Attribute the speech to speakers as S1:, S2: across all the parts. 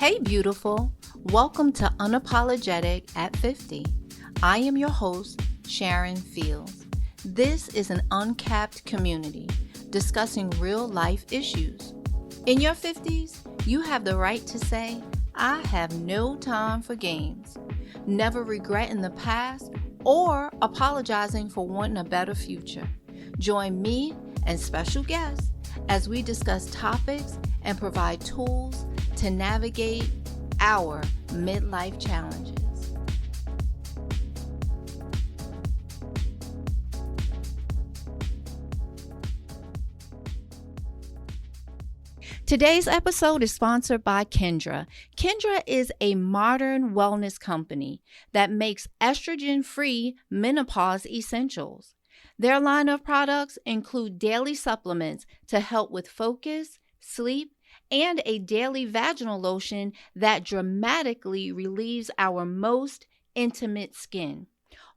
S1: Hey, beautiful. Welcome to Unapologetic at 50. I am your host, Sharon Fields. This is an uncapped community discussing real life issues. In your 50s, you have the right to say, I have no time for games, never regretting the past or apologizing for wanting a better future. Join me and special guests as we discuss topics and provide tools to navigate our midlife challenges. Today's episode is sponsored by Kendra. Kendra is a modern wellness company that makes estrogen-free menopause essentials. Their line of products include daily supplements to help with focus, sleep, and a daily vaginal lotion that dramatically relieves our most intimate skin.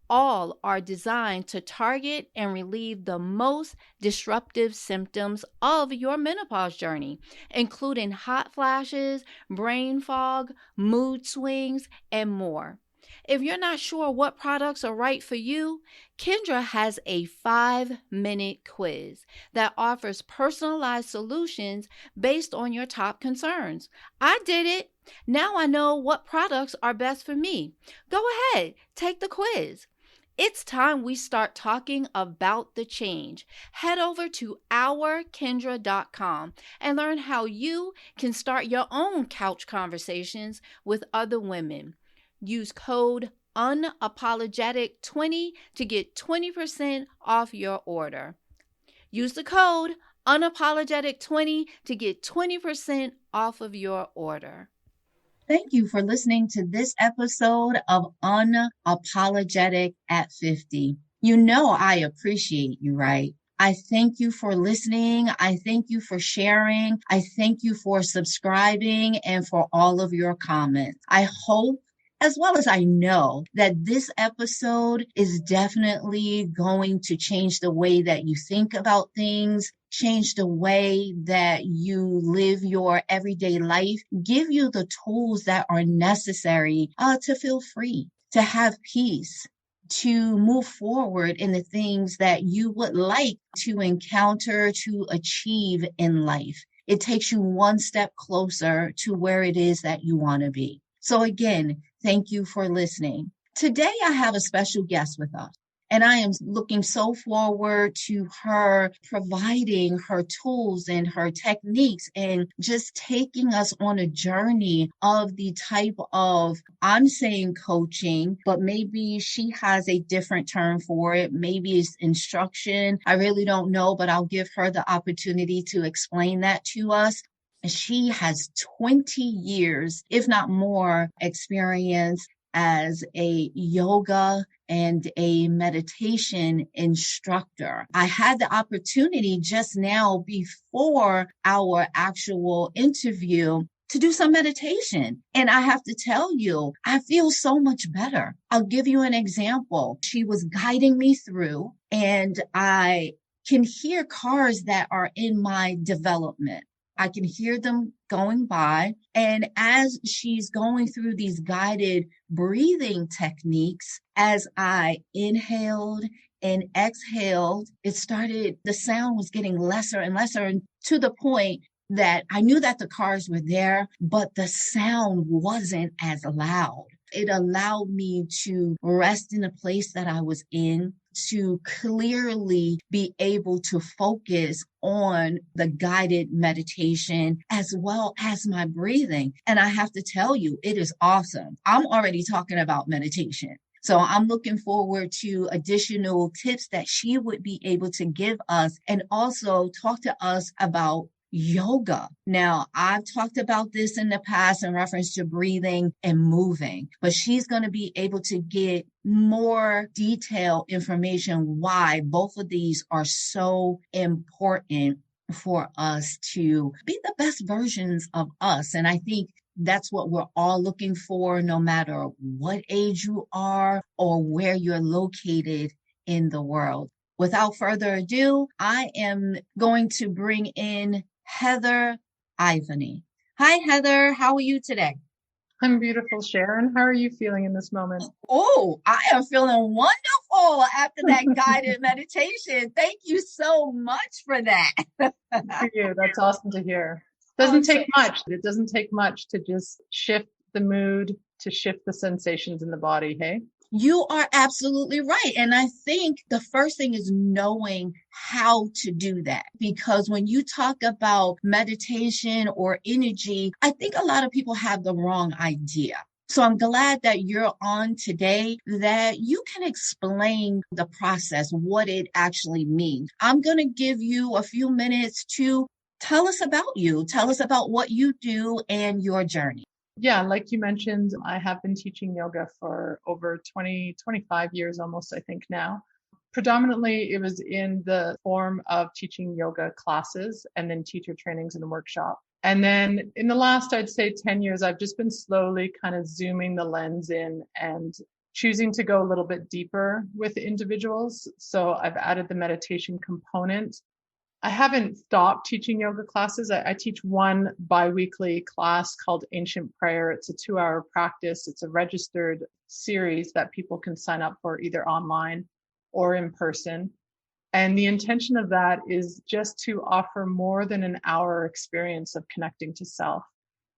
S1: All are designed to target and relieve the most disruptive symptoms of your menopause journey, including hot flashes, brain fog, mood swings, and more. If you're not sure what products are right for you, Kendra has a 5-minute quiz that offers personalized solutions based on your top concerns. I did it. Now I know what products are best for me. Go ahead, take the quiz. It's time we start talking about the change. Head over to ourkendra.com and learn how you can start your own couch conversations with other women. Use code unapologetic20 to get 20% off your order. Use the code unapologetic20 to get 20% off of your order. Thank you for listening to this episode of Unapologetic at 50. You know I appreciate you, right? I thank you for listening. I thank you for sharing. I thank you for subscribing and for all of your comments. I hope, as well as I know, that this episode is definitely going to change the way that you think about things, change the way that you live your everyday life, give you the tools that are necessary to feel free, to have peace, to move forward in the things that you would like to encounter, to achieve in life. It takes you one step closer to where it is that you want to be. So again, thank you for listening. Today, I have a special guest with us, and I am looking so forward to her providing her tools and her techniques and just taking us on a journey of the type of, I'm saying coaching, but maybe she has a different term for it. Maybe it's instruction. I really don't know, but I'll give her the opportunity to explain that to us. She has 20 years, if not more, experience as a yoga and a meditation instructor. I had the opportunity just now before our actual interview to do some meditation. And I have to tell you, I feel so much better. I'll give you an example. She was guiding me through, and I can hear cars that are in my development. I can hear them going by. And as she's going through these guided breathing techniques, as I inhaled and exhaled, the sound was getting lesser and lesser, and to the point that I knew that the cars were there, but the sound wasn't as loud. It allowed me to rest in the place that I was in, to clearly be able to focus on the guided meditation as well as my breathing. And I have to tell you, it is awesome. I'm already talking about meditation. So I'm looking forward to additional tips that she would be able to give us and also talk to us about yoga. Now, I've talked about this in the past in reference to breathing and moving, but she's going to be able to get more detailed information why both of these are so important for us to be the best versions of us. And I think that's what we're all looking for, no matter what age you are or where you're located in the world. Without further ado, I am going to bring in Heather Ivany. Hi, Heather. How are you today?
S2: I'm beautiful, Sharon. How are you feeling in this moment?
S1: Oh, I am feeling wonderful after that guided meditation. Thank you so much for that.
S2: Good for you. That's awesome to hear.
S1: Oh,
S2: Doesn't take much. It doesn't take much to just shift the mood, to shift the sensations in the body. Hey?
S1: you are absolutely right. And I think the first thing is knowing how to do that. Because when you talk about meditation or energy, I think a lot of people have the wrong idea. So I'm glad that you're on today, that you can explain the process, what it actually means. I'm going to give you a few minutes to tell us about you, tell us about what you do and your journey.
S2: Yeah, like you mentioned, I have been teaching yoga for over 20, 25 years almost, I think now. Predominantly, it was in the form of teaching yoga classes and then teacher trainings and workshop. And then in the last, I'd say 10 years, I've just been slowly kind of zooming the lens in and choosing to go a little bit deeper with individuals. So I've added the meditation component. I haven't stopped teaching yoga classes. I teach one biweekly class called Ancient Prayer. It's a 2-hour practice. It's a registered series that people can sign up for either online or in person. And the intention of that is just to offer more than an hour experience of connecting to self.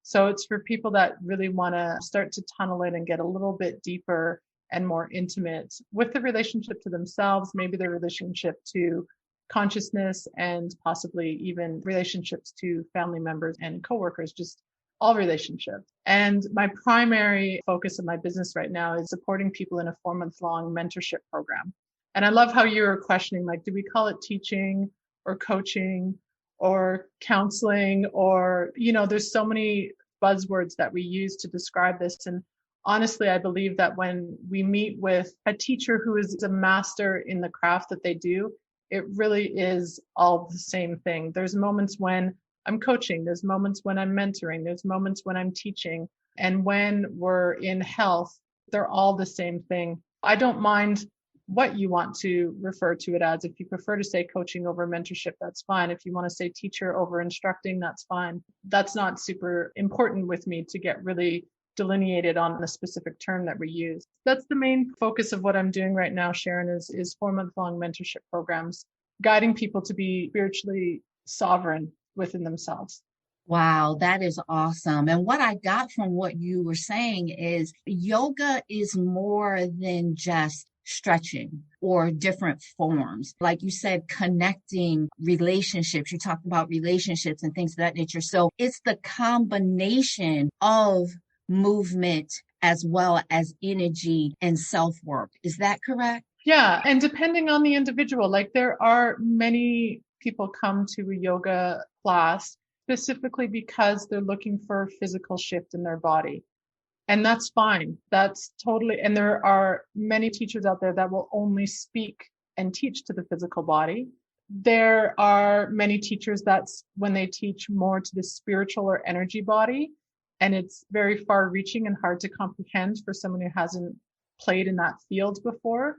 S2: So it's for people that really want to start to tunnel in and get a little bit deeper and more intimate with the relationship to themselves, maybe the relationship to consciousness, and possibly even relationships to family members and coworkers, just all relationships. And my primary focus of my business right now is supporting people in a 4-month long mentorship program. And I love how you were questioning, like, do we call it teaching or coaching or counseling? Or, there's so many buzzwords that we use to describe this. And honestly, I believe that when we meet with a teacher who is a master in the craft that they do, it really is all the same thing. There's moments when I'm coaching, there's moments when I'm mentoring, there's moments when I'm teaching. And when we're in health, they're all the same thing. I don't mind what you want to refer to it as. If you prefer to say coaching over mentorship, that's fine. If you want to say teacher over instructing, that's fine. That's not super important with me to get really delineated on the specific term that we use. That's the main focus of what I'm doing right now, Sharon, is 4-month long mentorship programs, guiding people to be spiritually sovereign within themselves.
S1: Wow, that is awesome. And what I got from what you were saying is yoga is more than just stretching or different forms. Like you said, connecting relationships. You talked about relationships and things of that nature. So it's the combination of movement as well as energy and self work. Is that correct?
S2: Yeah. And depending on the individual, like there are many people come to a yoga class specifically because they're looking for a physical shift in their body. And that's fine. That's totally, and there are many teachers out there that will only speak and teach to the physical body. There are many teachers that's when they teach more to the spiritual or energy body. And it's very far reaching and hard to comprehend for someone who hasn't played in that field before.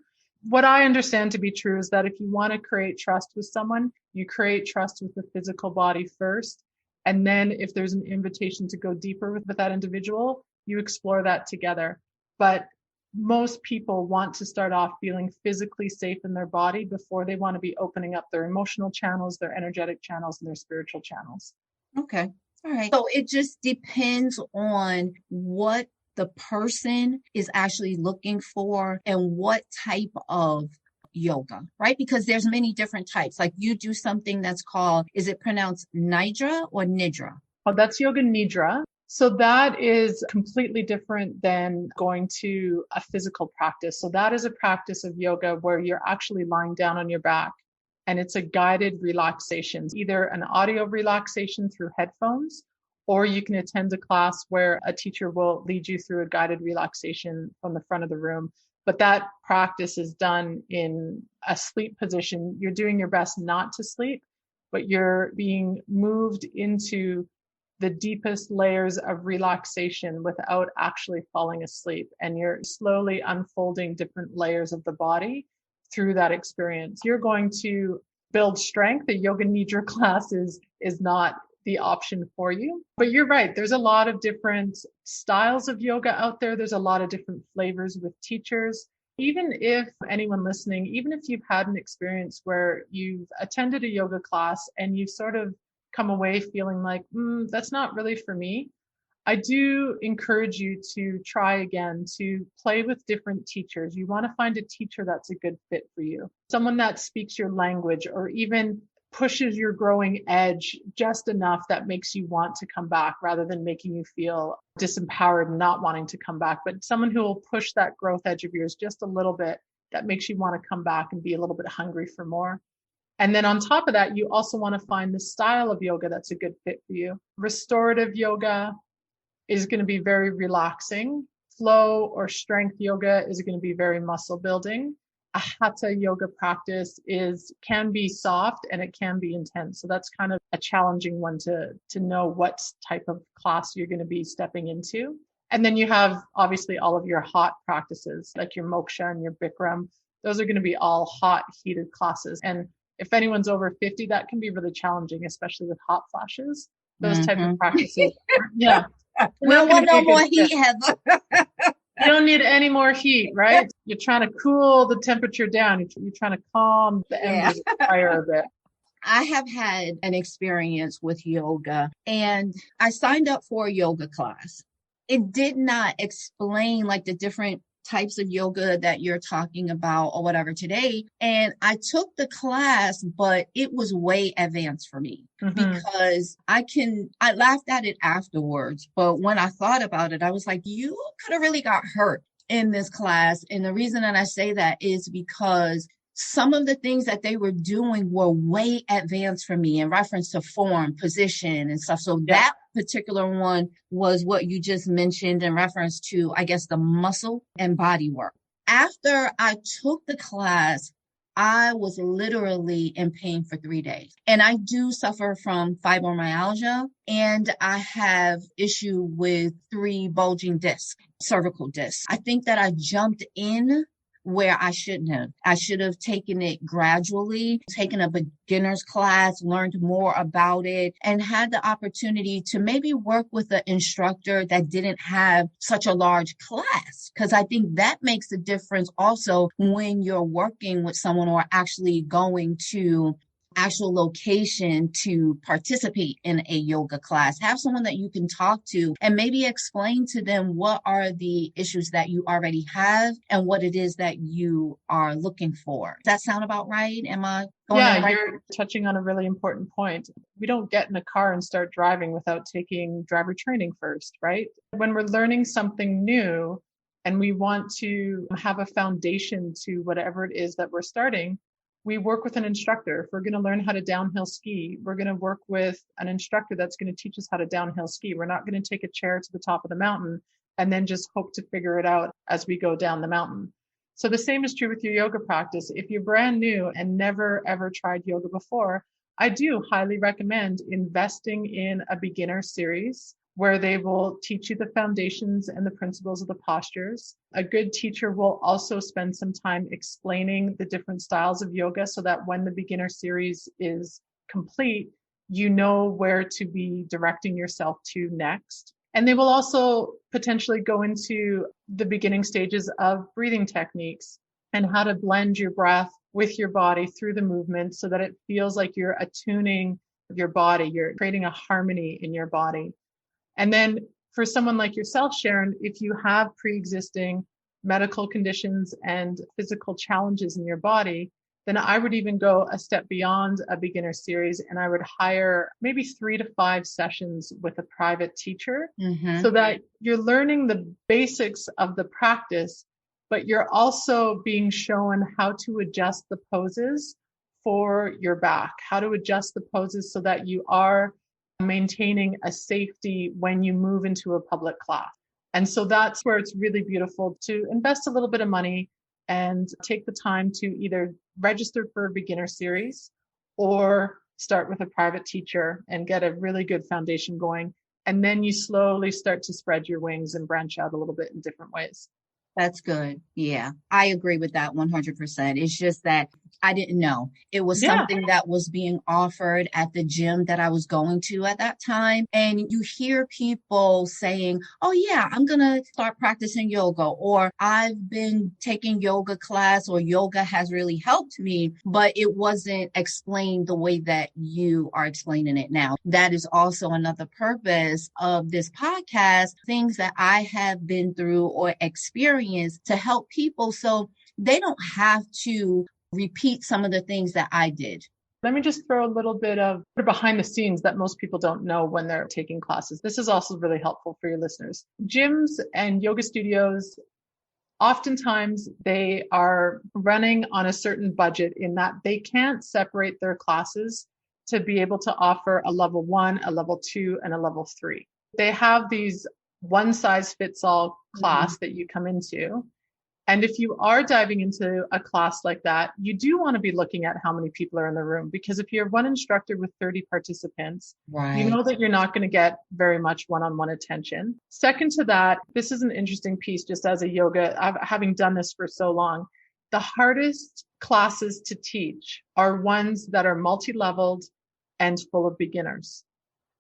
S2: What I understand to be true is that if you want to create trust with someone, you create trust with the physical body first. And then if there's an invitation to go deeper with that individual, you explore that together. But most people want to start off feeling physically safe in their body before they want to be opening up their emotional channels, their energetic channels, and their spiritual channels.
S1: Okay. All right. So it just depends on what the person is actually looking for and what type of yoga, right? Because there's many different types. Like you do something that's called, is it pronounced Nidra or Nidra?
S2: Oh, that's Yoga Nidra. So that is completely different than going to a physical practice. So that is a practice of yoga where you're actually lying down on your back, and it's a guided relaxation, either an audio relaxation through headphones, or you can attend a class where a teacher will lead you through a guided relaxation from the front of the room. But that practice is done in a sleep position. You're doing your best not to sleep, but you're being moved into the deepest layers of relaxation without actually falling asleep. And you're slowly unfolding different layers of the body through that experience. You're going to build strength. The Yoga Nidra class is not the option for you. But you're right. There's a lot of different styles of yoga out there. There's a lot of different flavors with teachers. Even if anyone listening, even if you've had an experience where you've attended a yoga class and you've sort of come away feeling like, that's not really for me, I do encourage you to try again, to play with different teachers. You want to find a teacher that's a good fit for you, someone that speaks your language or even pushes your growing edge just enough that makes you want to come back rather than making you feel disempowered and not wanting to come back, but someone who will push that growth edge of yours just a little bit that makes you want to come back and be a little bit hungry for more. And then on top of that, you also want to find the style of yoga that's a good fit for you. Restorative yoga is going to be very relaxing. Flow or strength yoga is going to be very muscle building. A hatha yoga practice can be soft and it can be intense. So that's kind of a challenging one to know what type of class you're going to be stepping into. And then you have obviously all of your hot practices like your moksha and your bikram. Those are going to be all hot, heated classes. And if anyone's over 50, that can be really challenging, especially with hot flashes. Those type of practices. Yeah.
S1: We don't want no more heat, Heather.
S2: You don't need any more heat, right? You're trying to cool the temperature down. You're trying to calm the embers of the fire a bit.
S1: I have had an experience with yoga and I signed up for a yoga class. It did not explain like the different types of yoga that you're talking about or whatever today. And I took the class, but it was way advanced for me because I laughed at it afterwards. But when I thought about it, I was like, you could have really got hurt in this class. And the reason that I say that is because some of the things that they were doing were way advanced for me in reference to form, position, and stuff. So that particular one was what you just mentioned in reference to, I guess, the muscle and body work. After I took the class, I was literally in pain for 3 days. And I do suffer from fibromyalgia, and I have issue with 3 bulging discs, cervical discs. I think that I jumped in where I shouldn't have. I should have taken it gradually, taken a beginner's class, learned more about it, and had the opportunity to maybe work with an instructor that didn't have such a large class. Because I think that makes a difference also when you're working with someone or actually going to actual location to participate in a yoga class. Have someone that you can talk to and maybe explain to them what are the issues that you already have and what it is that you are looking for. Does that sound about right? Am I going
S2: right?
S1: You're
S2: touching on a really important point. We don't get in a car and start driving without taking driver training first, right? When we're learning something new and we want to have a foundation to whatever it is that we're starting, we work with an instructor. If we're going to learn how to downhill ski, we're going to work with an instructor that's going to teach us how to downhill ski. We're not going to take a chair to the top of the mountain and then just hope to figure it out as we go down the mountain. So the same is true with your yoga practice. If you're brand new and never ever tried yoga before, I do highly recommend investing in a beginner series where they will teach you the foundations and the principles of the postures. A good teacher will also spend some time explaining the different styles of yoga so that when the beginner series is complete, you know where to be directing yourself to next. And they will also potentially go into the beginning stages of breathing techniques and how to blend your breath with your body through the movement so that it feels like you're attuning your body, you're creating a harmony in your body. And then for someone like yourself, Sharon, if you have pre-existing medical conditions and physical challenges in your body, then I would even go a step beyond a beginner series and I would hire maybe 3 to 5 sessions with a private teacher so that you're learning the basics of the practice, but you're also being shown how to adjust the poses for your back, how to adjust the poses so that you are maintaining a safety when you move into a public class. And so that's where it's really beautiful to invest a little bit of money and take the time to either register for a beginner series or start with a private teacher and get a really good foundation going. And then you slowly start to spread your wings and branch out a little bit in different ways.
S1: That's good. Yeah, I agree with that 100%. It's just that I didn't know. It was
S2: Yeah.
S1: something that was being offered at the gym that I was going to at that time. And you hear people saying, oh, yeah, I'm going to start practicing yoga, or I've been taking yoga class, or yoga has really helped me, but it wasn't explained the way that you are explaining it now. That is also another purpose of this podcast, things that I have been through or experienced to help people so they don't have to repeat some of the things that I did.
S2: Let me just throw a little bit of behind the scenes that most people don't know when they're taking classes. This is also really helpful for your listeners. Gyms and yoga studios, oftentimes they are running on a certain budget in that they can't separate their classes to be able to offer a level 1, a level 2, and a level 3. They have these one size fits all class that you come into. And if you are diving into a class like that, you do want to be looking at how many people are in the room, because if you're one instructor with 30 participants, you know that you're not going to get very much one-on-one attention. Second to that, this is an interesting piece just as a yoga, having done this for so long. The hardest classes to teach are ones that are multi-leveled and full of beginners.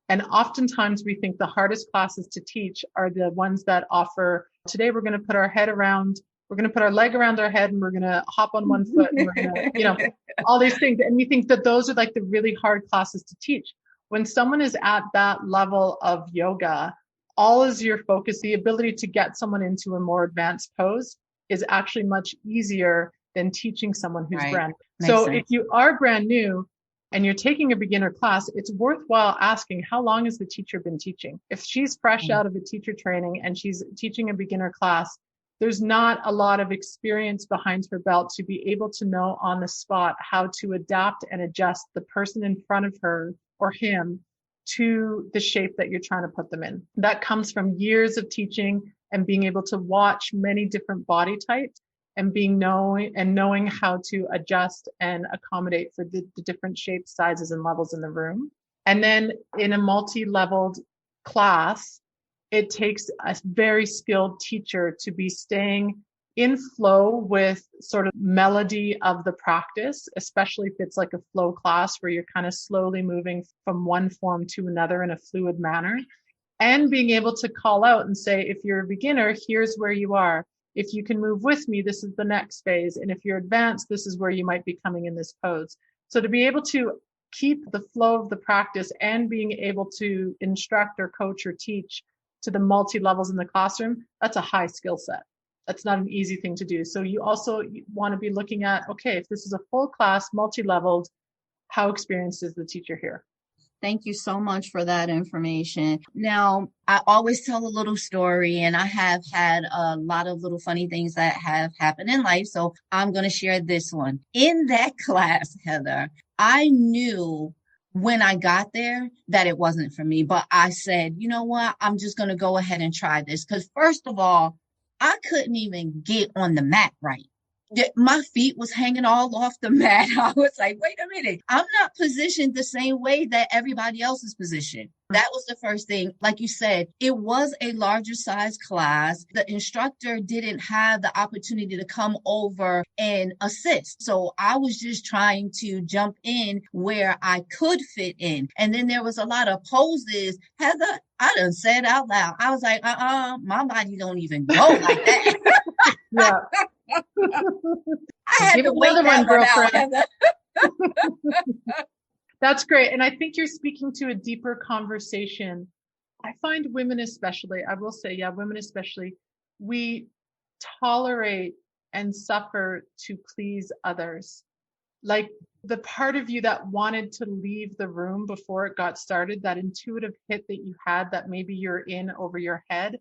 S2: And oftentimes we think the hardest classes to teach are the ones that offer, today we're going to put our head around, we're going to put our leg around our head, and we're going to hop on one foot, and we're going to, all these things. And we think that those are like the really hard classes to teach. When someone is at that level of yoga, all is your focus. The ability to get someone into a more advanced pose is actually much easier than teaching someone who's brand new. So if you are brand new and you're taking a beginner class, it's worthwhile asking, how long has the teacher been teaching? If she's fresh out of a teacher training and she's teaching a beginner class, there's not a lot of experience behind her belt to be able to know on the spot how to adapt and adjust the person in front of her or him to the shape that you're trying to put them in. That comes from years of teaching and being able to watch many different body types and knowing how to adjust and accommodate for the different shapes, sizes, and levels in the room. And then in a multi-leveled class, it takes a very skilled teacher to be staying in flow with sort of melody of the practice, especially if it's like a flow class where you're kind of slowly moving from one form to another in a fluid manner, and being able to call out and say, if you're a beginner, here's where you are. If you can move with me, this is the next phase. And if you're advanced, this is where you might be coming in this pose. So to be able to keep the flow of the practice and being able to instruct or coach or teach to the multi-levels in the classroom, that's a high skill set. That's not an easy thing to do. So you also want to be looking at, okay, if this is a full class, multi-leveled, how experienced is the teacher here?
S1: Thank you so much for that information. Now, I always tell a little story, and I have had a lot of little funny things that have happened in life. So I'm going to share this one. In that class, Heather, I knew when I got there that it wasn't for me, but I said, you know what? I'm just going to go ahead and try this. Because first of all, I couldn't even get on the mat right. My feet was hanging all off the mat. I was like, wait a minute. I'm not positioned the same way that everybody else is positioned. That was the first thing. Like you said, it was a larger size class. The instructor didn't have the opportunity to come over and assist. So I was just trying to jump in where I could fit in. And then there was a lot of poses. Heather, I done said out loud. I was like, my body don't even go like that.
S2: Yeah.
S1: I had to wait that one out.
S2: That's great. And I think you're speaking to a deeper conversation. I find women especially, I will say, women especially, we tolerate and suffer to please others. Like the part of you that wanted to leave the room before it got started, that intuitive hit that you had that maybe you're in over your head,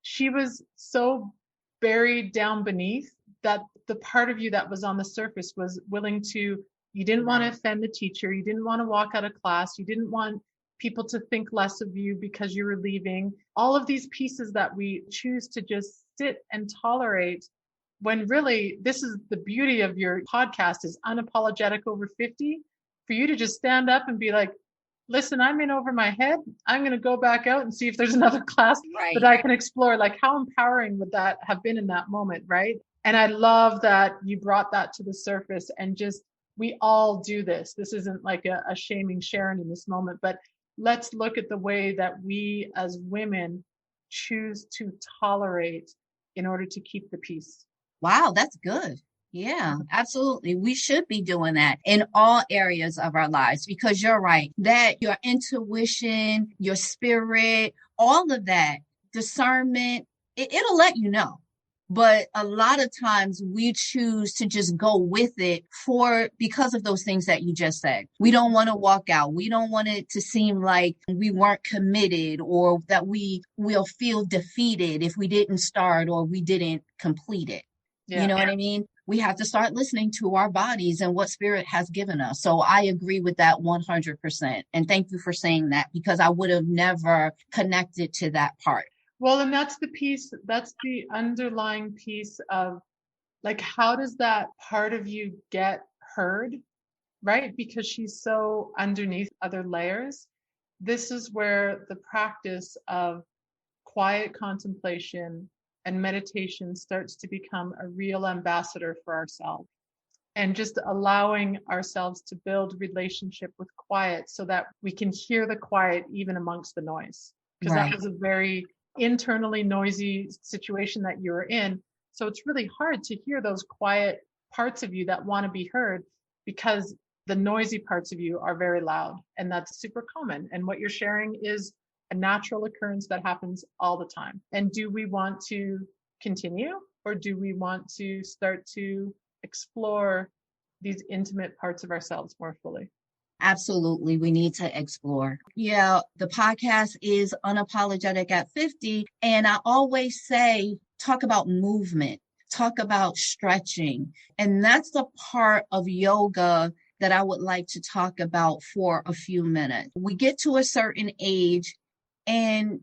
S2: she was so buried down beneath that the part of you that was on the surface was willing to, you didn't want to offend the teacher, you didn't want to walk out of class, you didn't want people to think less of you because you were leaving. All of these pieces that we choose to just sit and tolerate, when really this is the beauty of your podcast, is Unapologetic Over 50, for you to just stand up and be like, listen, I'm in over my head. I'm going to go back out and see if there's another class that I can explore. Like, how empowering would that have been in that moment, right? And I love that you brought that to the surface, and just, we all do this. This isn't like a shaming Sharon in this moment, but let's look at the way that we as women choose to tolerate in order to keep the peace.
S1: Wow, that's good. Yeah, absolutely. We should be doing that in all areas of our lives because you're right that your intuition, your spirit, all of that, discernment, it'll let you know. But a lot of times we choose to just go with it for because of those things that you just said. We don't want to walk out. We don't want it to seem like we weren't committed or that we will feel defeated if we didn't start or we didn't complete it. You
S2: Yeah.
S1: know what I mean? We have to start listening to our bodies and what spirit has given us. So I agree with that 100%. And thank you for saying that because I would have never connected to that part.
S2: Well, and that's the piece, that's the underlying piece of, like, how does that part of you get heard, right? Because she's so underneath other layers. This is where the practice of quiet contemplation and meditation starts to become a real ambassador for ourselves, and just allowing ourselves to build relationship with quiet so that we can hear the quiet even amongst the noise, because that
S1: Right.
S2: was a very internally noisy situation that you're in. So it's really hard to hear those quiet parts of you that want to be heard, because the noisy parts of you are very loud, and that's super common. And what you're sharing is a natural occurrence that happens all the time. And do we want to continue, or do we want to start to explore these intimate parts of ourselves more fully?
S1: Absolutely. We need to explore. Yeah, the podcast is Unapologetic at 50. And I always say, talk about movement, talk about stretching. And that's the part of yoga that I would like to talk about for a few minutes. We get to a certain age and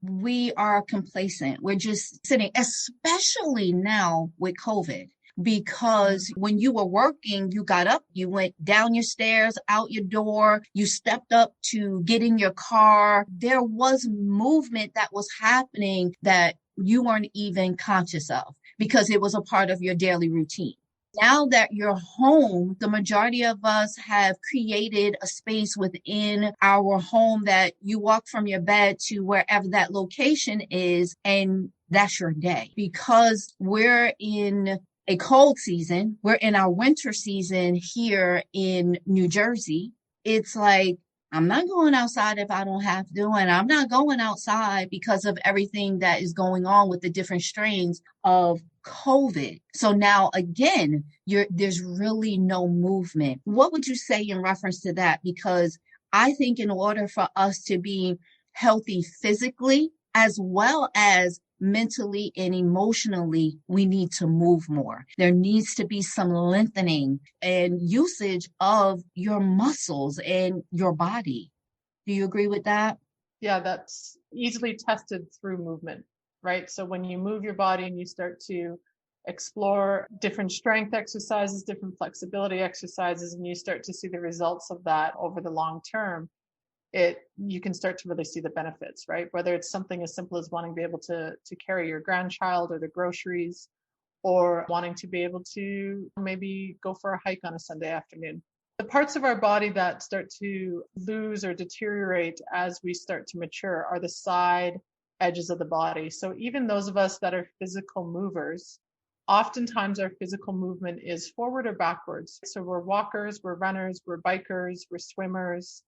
S1: we are complacent. We're just sitting, especially now with COVID. Because when you were working, you got up, you went down your stairs, out your door, you stepped up to get in your car. There was movement that was happening that you weren't even conscious of because it was a part of your daily routine. Now that you're home, the majority of us have created a space within our home that you walk from your bed to wherever that location is, and that's your day. Because we're in a cold season, we're in our winter season here in New Jersey. It's like, I'm not going outside if I don't have to, and I'm not going outside because of everything that is going on with the different strains of COVID. So now again, there's really no movement. What would you say in reference to that? Because I think in order for us to be healthy physically as well as mentally and emotionally, we need to move more. There needs to be some lengthening and usage of your muscles and your body. Do you agree with that?
S2: Yeah, that's easily tested through movement, right? So when you move your body and you start to explore different strength exercises, different flexibility exercises, and you start to see the results of that over the long term, you can start to really see the benefits, right? Whether it's something as simple as wanting to be able to carry your grandchild or the groceries, or wanting to be able to maybe go for a hike on a Sunday afternoon. The parts of our body that start to lose or deteriorate as we start to mature are the side edges of the body. So even those of us that are physical movers, oftentimes our physical movement is forward or backwards. So we're walkers, we're runners, we're bikers, we're swimmers.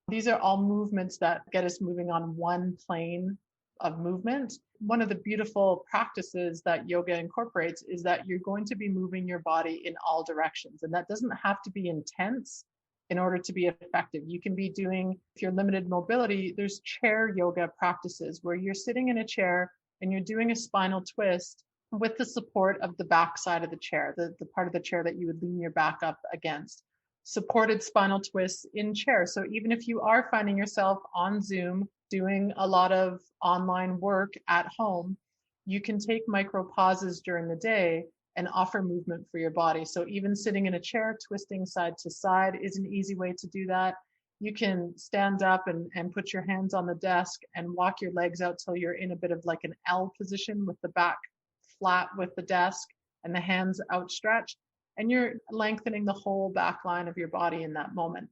S2: These are all movements that get us moving on one plane of movement. One of the beautiful practices that yoga incorporates is that you're going to be moving your body in all directions. And that doesn't have to be intense in order to be effective. You can be doing, if you're limited mobility, there's chair yoga practices where you're sitting in a chair and you're doing a spinal twist with the support of the back side of the chair, the part of the chair that you would lean your back up against. Supported spinal twists in chair. So even if you are finding yourself on Zoom doing a lot of online work at home, you can take micro pauses during the day and offer movement for your body. So even sitting in a chair, twisting side to side is an easy way to do that. You can stand up and put your hands on the desk and walk your legs out till you're in a bit of like an L position with the back flat with the desk. and the hands outstretched, and you're lengthening the whole back line of your body in that moment.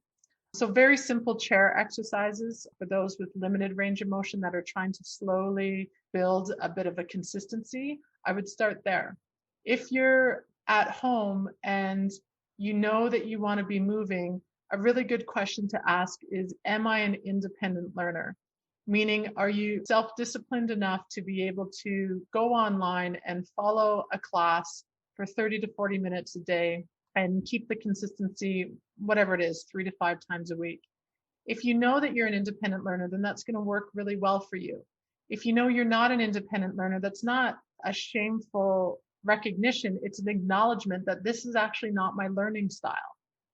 S2: So very simple chair exercises for those with limited range of motion that are trying to slowly build a bit of a consistency. I would start there. If you're at home and you know that you want to be moving, a really good question to ask is, am I an independent learner? Meaning, are you self-disciplined enough to be able to go online and follow a class for 30 to 40 minutes a day and keep the consistency, whatever it is, 3 to 5 times a week? If you know that you're an independent learner, then that's going to work really well for you. If you know you're not an independent learner, that's not a shameful recognition. It's an acknowledgement that this is actually not my learning style.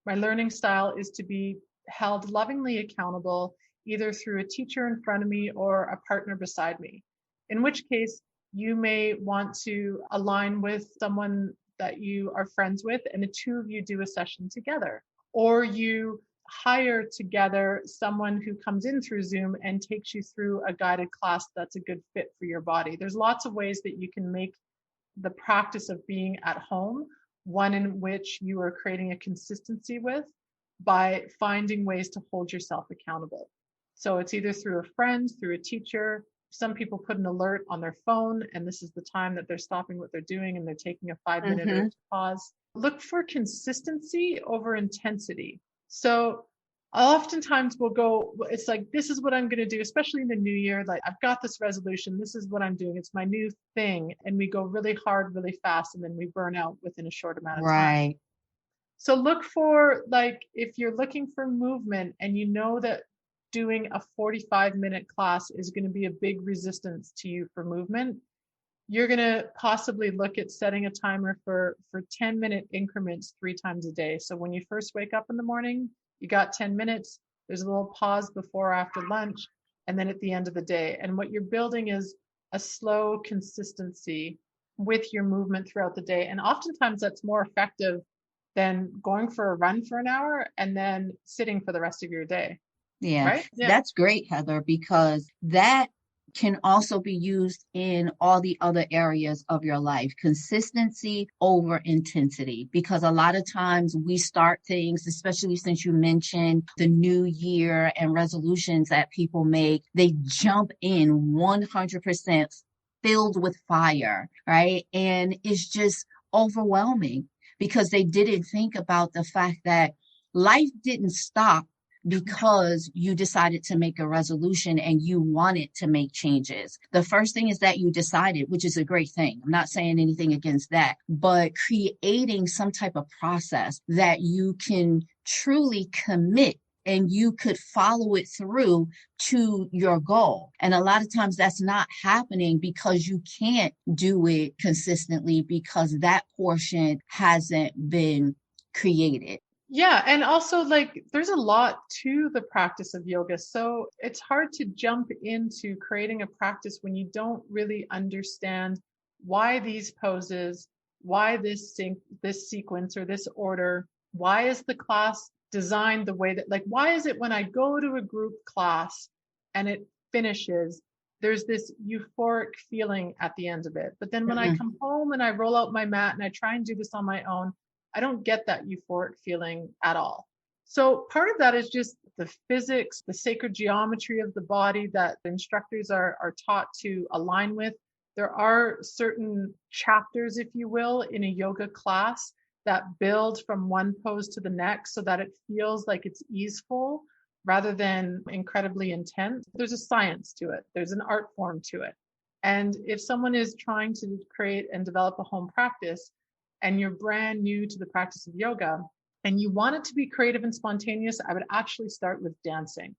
S2: My learning style is to be held lovingly accountable, either through a teacher in front of me or a partner beside me. In which case, you may want to align with someone that you are friends with, and the two of you do a session together. Or you hire together someone who comes in through Zoom and takes you through a guided class that's a good fit for your body. There's lots of ways that you can make the practice of being at home one in which you are creating a consistency with, by finding ways to hold yourself accountable. So it's either through a friend, through a teacher. Some people put an alert on their phone, and this is the time that they're stopping what they're doing and they're taking a 5-minute or pause. Look for consistency over intensity. So oftentimes we'll go, it's like, this is what I'm going to do, especially in the new year. Like, I've got this resolution. This is what I'm doing. It's my new thing. And we go really hard, really fast, and then we burn out within a short amount of time.
S1: Right.
S2: So look for, like, if you're looking for movement and you know that doing a 45-minute class is going to be a big resistance to you for movement, you're going to possibly look at setting a timer for 10-minute increments 3 times a day. So when you first wake up in the morning, you got 10 minutes. There's a little pause before or after lunch, and then at the end of the day. And what you're building is a slow consistency with your movement throughout the day. And oftentimes that's more effective than going for a run for an hour and then sitting for the rest of your day.
S1: Yeah,
S2: right? Yeah.
S1: That's great, Heather, because that can also be used in all the other areas of your life. Consistency over intensity, because a lot of times we start things, especially since you mentioned the new year and resolutions that people make, they jump in 100% filled with fire, right? And it's just overwhelming because they didn't think about the fact that life didn't stop because you decided to make a resolution and you wanted to make changes. The first thing is that you decided, which is a great thing. I'm not saying anything against that, but creating some type of process that you can truly commit and you could follow it through to your goal. And a lot of times that's not happening because you can't do it consistently because that portion hasn't been created.
S2: Yeah. And also, like, there's a lot to the practice of yoga. So it's hard to jump into creating a practice when you don't really understand why these poses, why this sequence or this order, why is the class designed the way that, like, why is it when I go to a group class and it finishes, there's this euphoric feeling at the end of it. But then when I come home and I roll out my mat and I try and do this on my own, I don't get that euphoric feeling at all. So part of that is just the physics, the sacred geometry of the body that instructors are taught to align with. There are certain chapters, if you will, in a yoga class that build from one pose to the next so that it feels like it's easeful rather than incredibly intense. There's a science to it. There's an art form to it. And if someone is trying to create and develop a home practice, and you're brand new to the practice of yoga and you want it to be creative and spontaneous, I would actually start with dancing.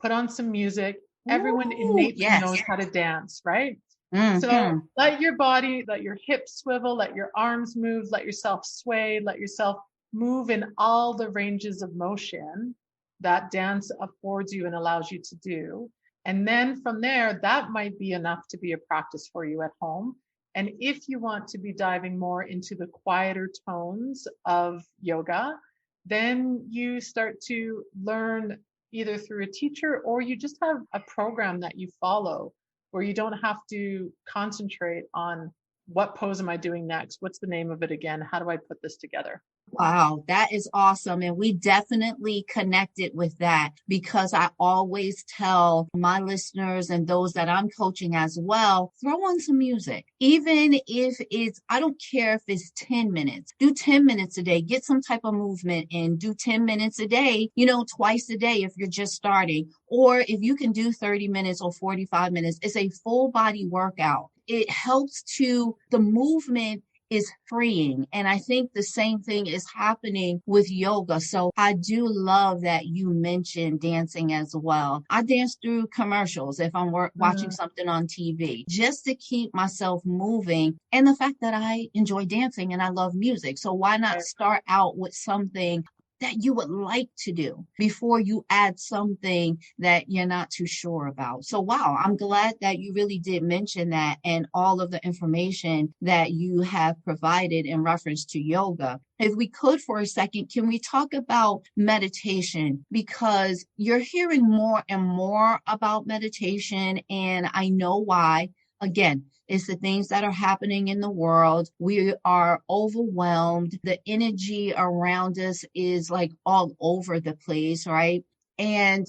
S2: Put on some music. Everyone innately knows how to dance, right? So let your body, let your hips swivel, let your arms move, let yourself sway, let yourself move in all the ranges of motion that dance affords you and allows you to do. And then from there, that might be enough to be a practice for you at home. And if you want to be diving more into the quieter tones of yoga, then you start to learn either through a teacher or you just have a program that you follow where you don't have to concentrate on what pose am I doing next? What's the name of it again? How do I put this together?
S1: Wow, that is awesome. And we definitely connected with that because I always tell my listeners and those that I'm coaching as well, throw on some music. Even if I don't care if it's 10 minutes, do 10 minutes a day, get some type of movement and do 10 minutes a day, twice a day if you're just starting. Or if you can do 30 minutes or 45 minutes, it's a full body workout. It helps the movement is freeing. And I think the same thing is happening with yoga. So I do love that you mentioned dancing as well. I dance through commercials if I'm watching something on TV just to keep myself moving. And the fact that I enjoy dancing and I love music. So why not start out with something that you would like to do before you add something that you're not too sure about. So, wow, I'm glad that you really did mention that and all of the information that you have provided in reference to yoga. If we could for a second, can we talk about meditation? Because you're hearing more and more about meditation, and I know why. Again, it's the things that are happening in the world. We are overwhelmed. The energy around us is like all over the place, right? And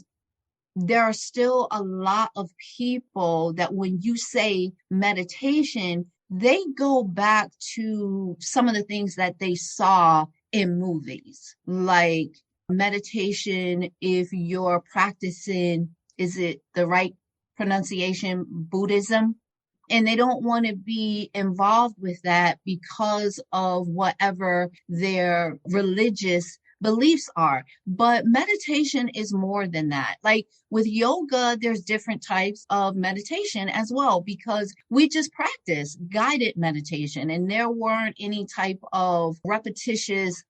S1: there are still a lot of people that when you say meditation, they go back to some of the things that they saw in movies, like meditation, if you're practicing, is it the right pronunciation, Buddhism? And they don't want to be involved with that because of whatever their religious beliefs are. But meditation is more than that. Like with yoga, there's different types of meditation as well, because we just practice guided meditation and there weren't any type of repetitious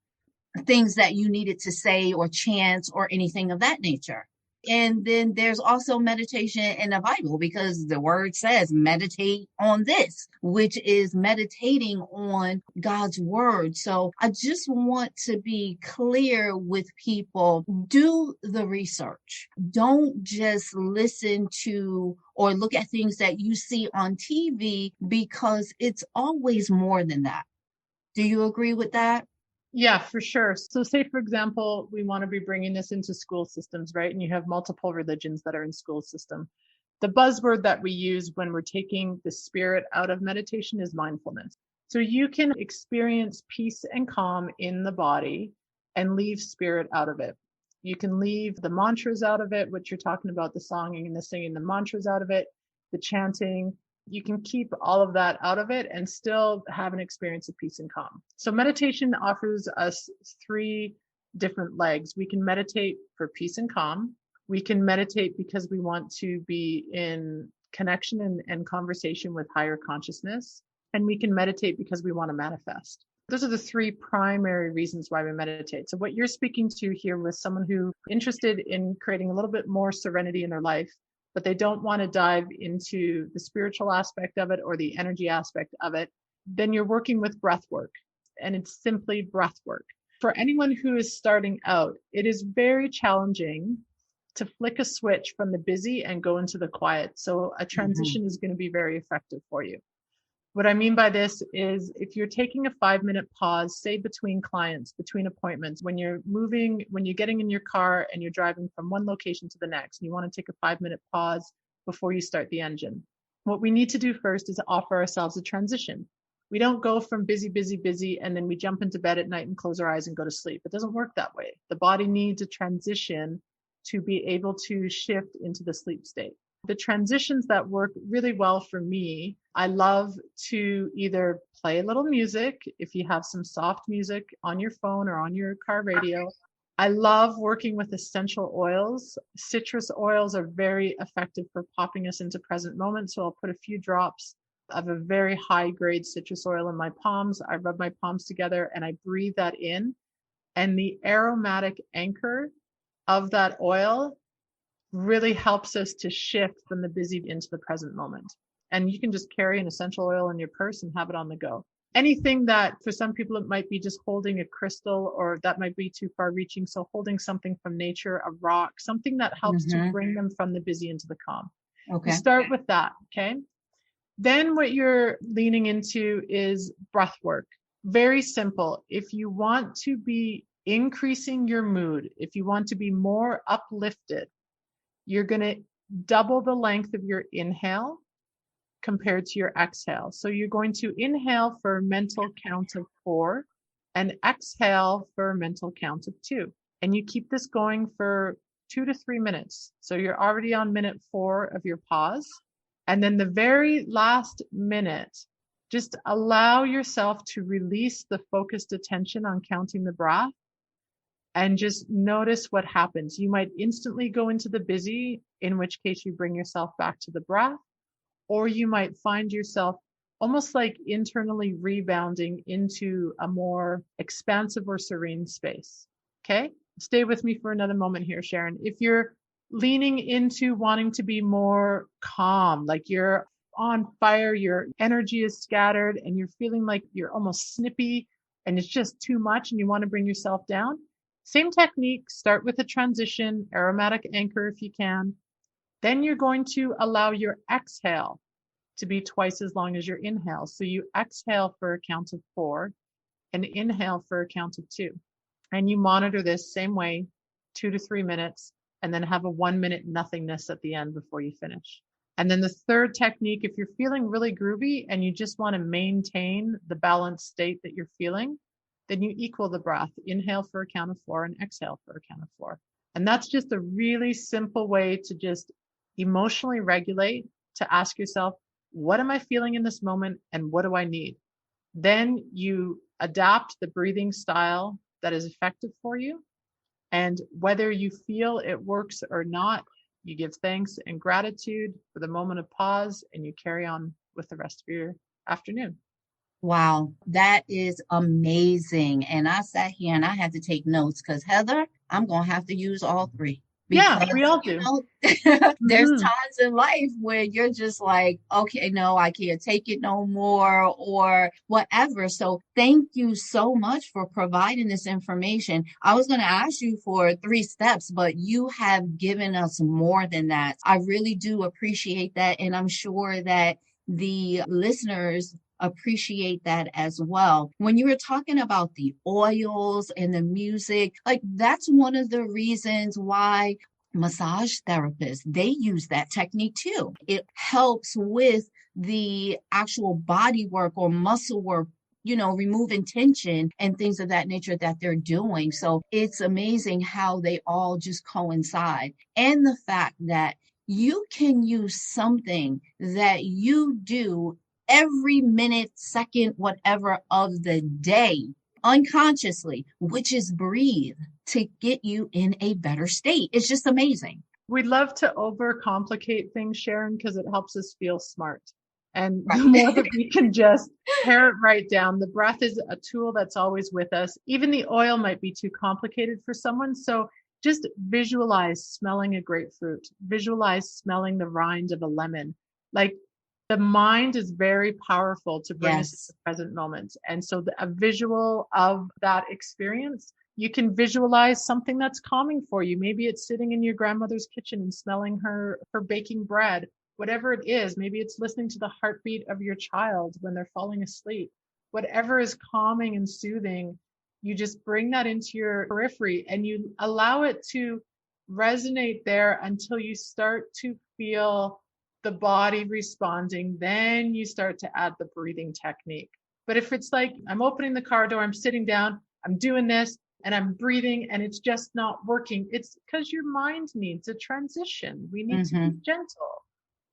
S1: things that you needed to say or chant or anything of that nature. And then there's also meditation in the Bible because the word says meditate on this, which is meditating on God's word. So I just want to be clear with people, do the research. Don't just listen to or look at things that you see on TV because it's always more than that. Do you agree with that?
S2: Yeah, for sure. So say, for example, we want to be bringing this into school systems, right? And you have multiple religions that are in school system. The buzzword that we use when we're taking the spirit out of meditation is mindfulness. So you can experience peace and calm in the body and leave spirit out of it. You can leave the mantras out of it, what you're talking about, the songing and the singing, the mantras out of it, the chanting. You can keep all of that out of it and still have an experience of peace and calm. So meditation offers us three different legs. We can meditate for peace and calm. We can meditate because we want to be in connection and conversation with higher consciousness. And we can meditate because we want to manifest. Those are the three primary reasons why we meditate. So what you're speaking to here with someone who's interested in creating a little bit more serenity in their life, but they don't want to dive into the spiritual aspect of it or the energy aspect of it, then you're working with breath work. And it's simply breath work. For anyone who is starting out, it is very challenging to flick a switch from the busy and go into the quiet. So a transition is going to be very effective for you. What I mean by this is if you're taking a 5-minute pause, say between clients, between appointments, when you're moving, when you're getting in your car and you're driving from one location to the next, and you want to take a 5-minute pause before you start the engine. What we need to do first is offer ourselves a transition. We don't go from busy, busy, busy, and then we jump into bed at night and close our eyes and go to sleep. It doesn't work that way. The body needs a transition to be able to shift into the sleep state. The transitions that work really well for me, I love to either play a little music, if you have some soft music on your phone or on your car radio. I love working with essential oils. Citrus oils are very effective for popping us into present moment. So I'll put a few drops of a very high grade citrus oil in my palms. I rub my palms together and I breathe that in. And the aromatic anchor of that oil really helps us to shift from the busy into the present moment. And you can just carry an essential oil in your purse and have it on the go. Anything that for some people, it might be just holding a crystal, or that might be too far reaching. So holding something from nature, a rock, something that helps to bring them from the busy into the calm. Okay. You start with that. Okay. Then what you're leaning into is breath work. Very simple. If you want to be increasing your mood, if you want to be more uplifted, you're going to double the length of your inhale compared to your exhale. So you're going to inhale for a mental count of 4 and exhale for a mental count of 2. And you keep this going for 2 to 3 minutes. So you're already on minute 4 of your pause. And then the very last minute, just allow yourself to release the focused attention on counting the breath and just notice what happens. You might instantly go into the busy, in which case you bring yourself back to the breath, or you might find yourself almost like internally rebounding into a more expansive or serene space. Okay? Stay with me for another moment here, Sharon. If you're leaning into wanting to be more calm, like you're on fire, your energy is scattered, and you're feeling like you're almost snippy and it's just too much and you want to bring yourself down, same technique. Start with a transition, aromatic anchor if you can. Then you're going to allow your exhale to be twice as long as your inhale. So you exhale for a count of 4 and inhale for a count of 2. And you monitor this same way, 2 to 3 minutes, and then have a 1 minute nothingness at the end before you finish. And then the third technique, if you're feeling really groovy and you just want to maintain the balanced state that you're feeling, then you equal the breath. Inhale for a count of 4 and exhale for a count of 4. And that's just a really simple way to just emotionally regulate, to ask yourself, what am I feeling in this moment and what do I need? Then you adapt the breathing style that is effective for you. And whether you feel it works or not, you give thanks and gratitude for the moment of pause and you carry on with the rest of your afternoon.
S1: Wow, that is amazing. And I sat here and I had to take notes because Heather, I'm going to have to use all 3.
S2: Yeah,
S1: Because,
S2: we all do.
S1: There's times in life where you're just like, okay, no, I can't take it no more or whatever. So thank you so much for providing this information. I was going to ask you for 3 steps, but you have given us more than that. I really do appreciate that. And I'm sure that the listeners appreciate that as well. When you were talking about the oils and the music, like that's one of the reasons why massage therapists, they use that technique too. It helps with the actual body work or muscle work, removing tension and things of that nature that they're doing. So it's amazing how they all just coincide. And the fact that you can use something that you do every minute, second, whatever of the day unconsciously, which is breathe, to get you in a better state. It's just amazing.
S2: We love to overcomplicate things, Sharon, because it helps us feel smart. And the more that we can just pare it right down, the breath is a tool that's always with us. Even the oil might be too complicated for someone. So just visualize smelling a grapefruit, visualize smelling the rind of a lemon. Like the mind is very powerful to bring us to the present moment. And so a visual of that experience, you can visualize something that's calming for you. Maybe it's sitting in your grandmother's kitchen and smelling her baking bread, whatever it is. Maybe it's listening to the heartbeat of your child when they're falling asleep. Whatever is calming and soothing, you just bring that into your periphery and you allow it to resonate there until you start to feel the body responding. Then you start to add the breathing technique. But if it's like, I'm opening the car door, I'm sitting down, I'm doing this, and I'm breathing, and it's just not working, it's because your mind needs a transition. We need to be gentle.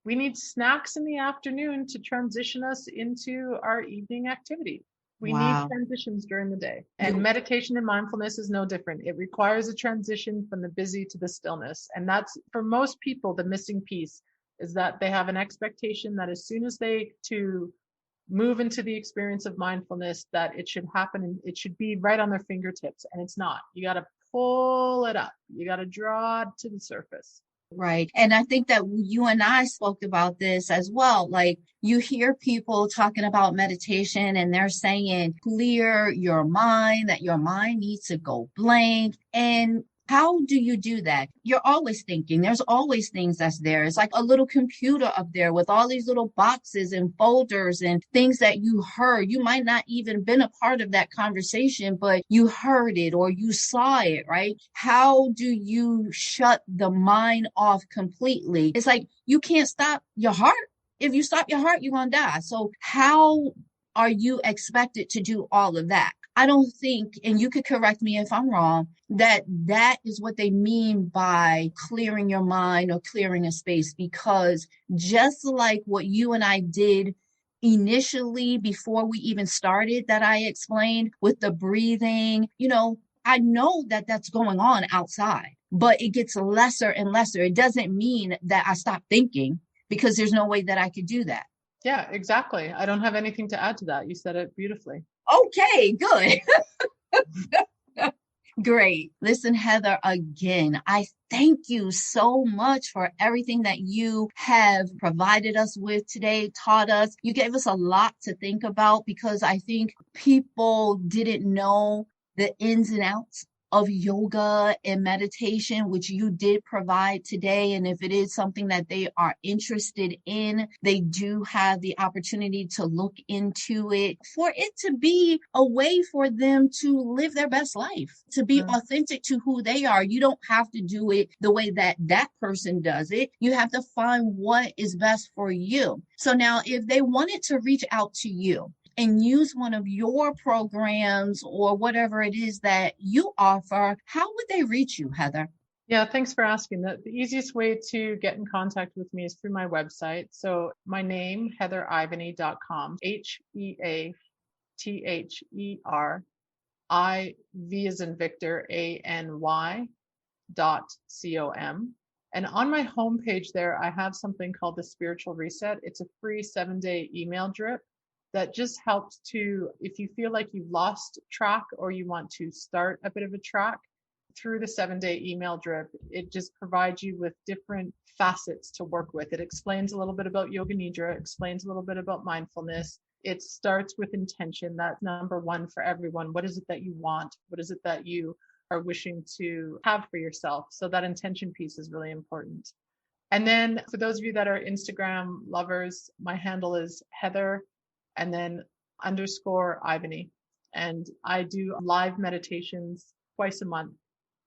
S2: We need snacks in the afternoon to transition us into our evening activity. We need transitions during the day. And meditation and mindfulness is no different. It requires a transition from the busy to the stillness. And that's, for most people, the missing piece is that they have an expectation that as soon as they to move into the experience of mindfulness, that it should happen and it should be right on their fingertips. And it's not. You got to pull it up. You got to draw it to the surface.
S1: Right. And I think that you and I spoke about this as well. Like you hear people talking about meditation and they're saying, clear your mind, that your mind needs to go blank. And How do you do that? You're always thinking. There's always things that's there. It's like a little computer up there with all these little boxes and folders and things that you heard. You might not even been a part of that conversation, but you heard it or you saw it, right? How do you shut the mind off completely? It's like you can't stop your heart. If you stop your heart, you're going to die. So how are you expected to do all of that? I don't think, and you could correct me if I'm wrong, that that is what they mean by clearing your mind or clearing a space, because just like what you and I did initially before we even started, that I explained with the breathing, I know that that's going on outside, but it gets lesser and lesser. It doesn't mean that I stop thinking, because there's no way that I could do that.
S2: Yeah, exactly. I don't have anything to add to that. You said it beautifully.
S1: Okay, good. Great. Listen, Heather, again, I thank you so much for everything that you have provided us with today, taught us. You gave us a lot to think about, because I think people didn't know the ins and outs of yoga and meditation, which you did provide today. And if it is something that they are interested in, they do have the opportunity to look into it, for it to be a way for them to live their best life, to be authentic to who they are. You don't have to do it the way that that person does it. You have to find what is best for you. So now, if they wanted to reach out to you and use one of your programs or whatever it is that you offer, how would they reach you, Heather?
S2: Yeah, thanks for asking. The easiest way to get in contact with me is through my website. So my name, heatherivany.com, HeatherIV as in Victor, ANY.com. And on my homepage there, I have something called the Spiritual Reset. It's a free 7-day email drip that just helps to, if you feel like you've lost track or you want to start a bit of a track, through the 7-day email drip, it just provides you with different facets to work with. It explains a little bit about Yoga Nidra, explains a little bit about mindfulness. It starts with intention. That's number one for everyone. What is it that you want? What is it that you are wishing to have for yourself? So that intention piece is really important. And then for those of you that are Instagram lovers, my handle is Heather and then _Ivany. And I do live meditations twice a month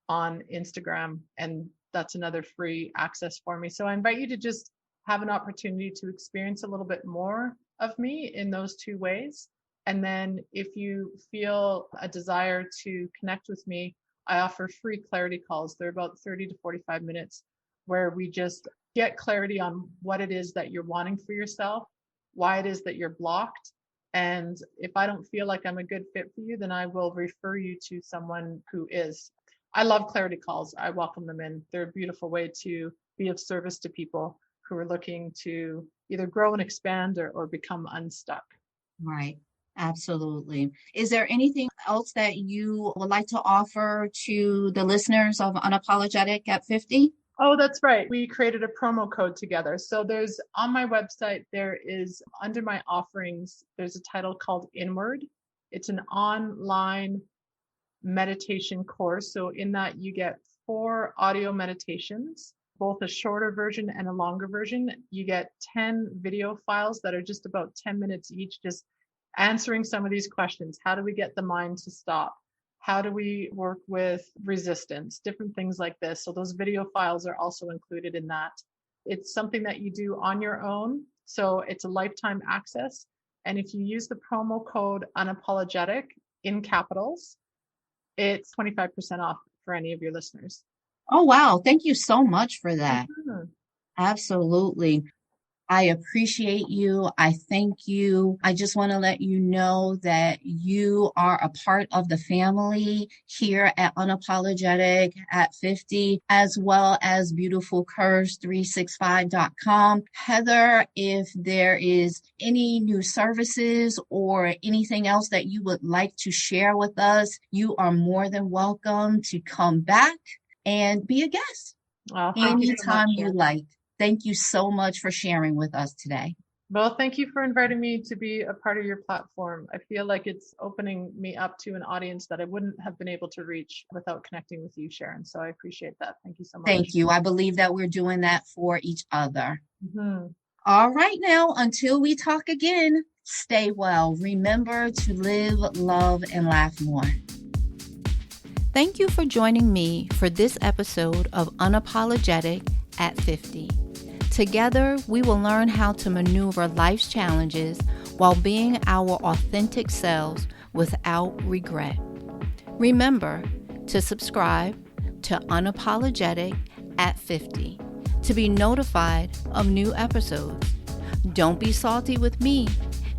S2: on Instagram, and that's another free access for me. So I invite you to just have an opportunity to experience a little bit more of me in those two ways. And then if you feel a desire to connect with me, I offer free clarity calls. They're about 30 to 45 minutes where we just get clarity on what it is that you're wanting for yourself, why it is that you're blocked. And if I don't feel like I'm a good fit for you, then I will refer you to someone who is. I love clarity calls. I welcome them in. They're a beautiful way to be of service to people who are looking to either grow and expand or become unstuck.
S1: Right. Absolutely. Is there anything else that you would like to offer to the listeners of Unapologetic at 50?
S2: Oh, that's right. We created a promo code together. So there's on my website, there is under my offerings, there's a title called Inward. It's an online meditation course. So in that you get 4 audio meditations, both a shorter version and a longer version. You get 10 video files that are just about 10 minutes each, just answering some of these questions. How do we get the mind to stop? How do we work with resistance? Different things like this. So those video files are also included in that. It's something that you do on your own. So it's a lifetime access. And if you use the promo code unapologetic in capitals, it's 25% off for any of your listeners.
S1: Oh, wow. Thank you so much for that.
S2: Mm-hmm.
S1: Absolutely. I appreciate you. I thank you. I just want to let you know that you are a part of the family here at Unapologetic at 50, as well as beautifulcurves365.com. Heather, if there is any new services or anything else that you would like to share with us, you are more than welcome to come back and be a guest
S2: Thank you so
S1: anytime
S2: much,
S1: you
S2: Sharon.
S1: like. Thank you so much for sharing with us today.
S2: Well, thank you for inviting me to be a part of your platform. I feel like it's opening me up to an audience that I wouldn't have been able to reach without connecting with you, Sharon. So I appreciate that. Thank you so much.
S1: Thank you. I believe that we're doing that for each other.
S2: Mhm.
S1: All right, now, until we talk again, stay well. Remember to live, love, and laugh more. Thank you for joining me for this episode of Unapologetic at 50. Together, we will learn how to maneuver life's challenges while being our authentic selves without regret. Remember to subscribe to Unapologetic at 50 to be notified of new episodes. Don't be salty with me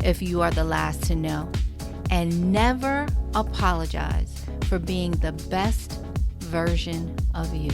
S1: if you are the last to know. And never apologize for being the best version of you.